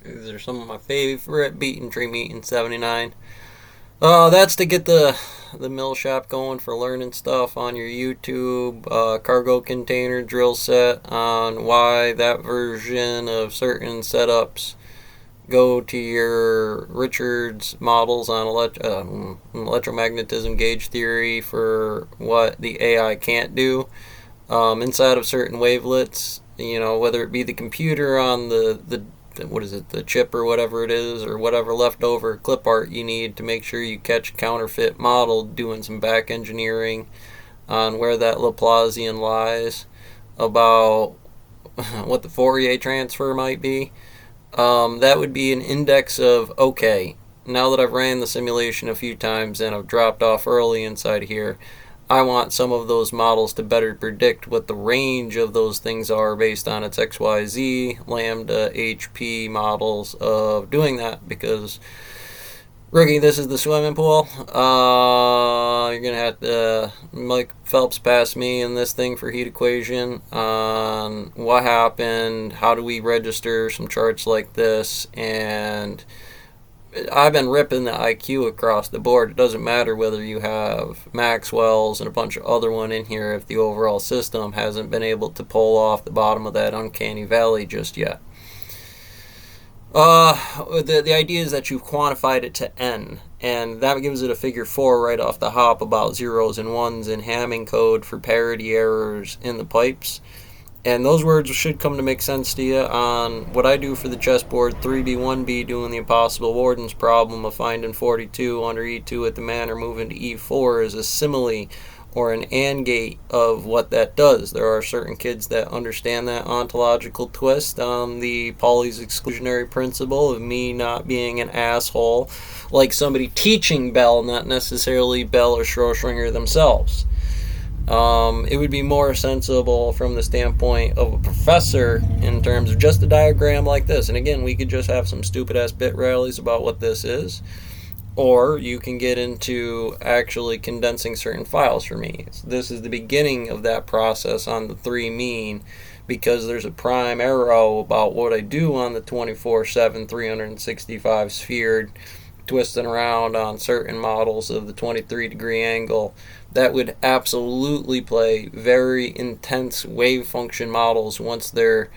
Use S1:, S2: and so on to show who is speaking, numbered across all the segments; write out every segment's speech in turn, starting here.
S1: These are some of my favorite beaten tree meat in 79. That's to get the mill shop going for learning stuff on your YouTube. Cargo container drill set on why that version of certain setups go to your Richards models on electromagnetism gauge theory for what the AI can't do inside of certain wavelets. Whether it be the computer on the what is it, the chip or whatever it is, or whatever leftover clip art you need to make sure you catch a counterfeit model, doing some back engineering on where that Laplacian lies about what the Fourier transfer might be. That would be an index of, okay, now that I've ran the simulation a few times and I've dropped off early inside here, I want some of those models to better predict what the range of those things are based on its XYZ, lambda, HP models of doing that. Because, rookie, this is the swimming pool. You're going to have to Mike Phelps pass me in this thing for heat equation on what happened, how do we register some charts like this, and I've been ripping the IQ across the board. It doesn't matter whether you have Maxwell's and a bunch of other one in here if the overall system hasn't been able to pull off the bottom of that uncanny valley just yet. The idea is that you've quantified it to n, and that gives it a figure 4 right off the hop about zeros and ones in Hamming code for parity errors in the pipes. And those words should come to make sense to you on what I do for the chessboard 3B1B, doing the impossible Warden's problem of finding 42 under E2 at the man or moving to E4 is a simile or an AND gate of what that does. There are certain kids that understand that ontological twist on the Pauli's exclusionary principle of me not being an asshole, like somebody teaching Bell, not necessarily Bell or Schrödinger themselves. It would be more sensible from the standpoint of a professor in terms of just a diagram like this. And again, we could just have some stupid ass bit rallies about what this is, or you can get into actually condensing certain files for me. So this is the beginning of that process on the 3 mean, because there's a prime arrow about what I do on the 24/7 365 sphere, twisting around on certain models of the 23-degree angle that would absolutely play very intense wave function models once they're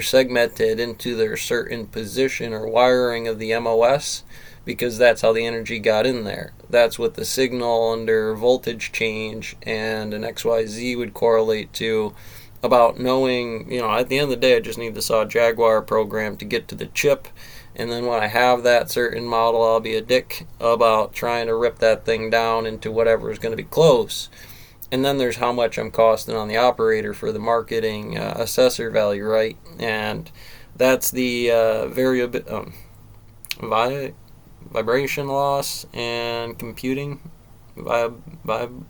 S1: segmented into their certain position or wiring of the MOS, because that's how the energy got in there. That's what the signal under voltage change and an XYZ would correlate to, about knowing, at the end of the day, I just need the SAW Jaguar program to get to the chip. And then when I have that certain model, I'll be a dick about trying to rip that thing down into whatever is going to be close. And then there's how much I'm costing on the operator for the marketing assessor value, right? And that's the vibration loss and computing vibration.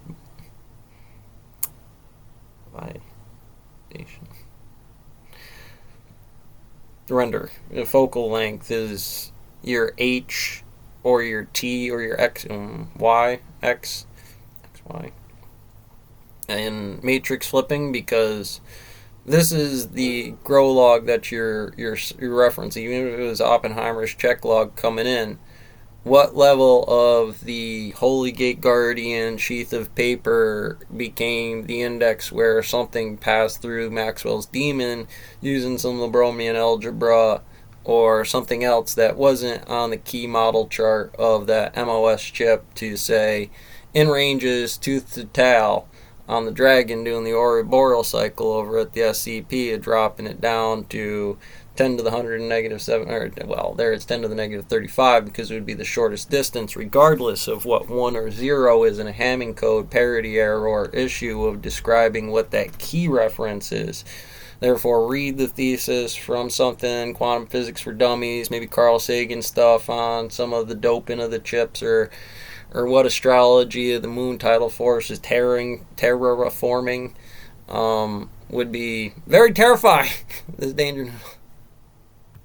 S1: Render. The focal length is your H or your T or your X, Y, X, Y. And matrix flipping, because this is the grow log that you're referencing. Even if it was Oppenheimer's check log coming in, what level of the Holy Gate Guardian sheath of paper became the index where something passed through Maxwell's Demon using some Lobromian algebra or something else that wasn't on the key model chart of that MOS chip to say in ranges tooth to tail on the Dragon doing the Ouroboros cycle over at the SCP, dropping it down to 10 to the 100 and negative 7, or well, there it's 10 to the negative 35, because it would be the shortest distance regardless of what 1 or 0 is in a Hamming code parity error or issue of describing what that key reference is. Therefore, read the thesis from something, Quantum Physics for Dummies, maybe Carl Sagan stuff on some of the doping of the chips, or what astrology of the moon tidal force is terraforming, would be very terrifying. This danger.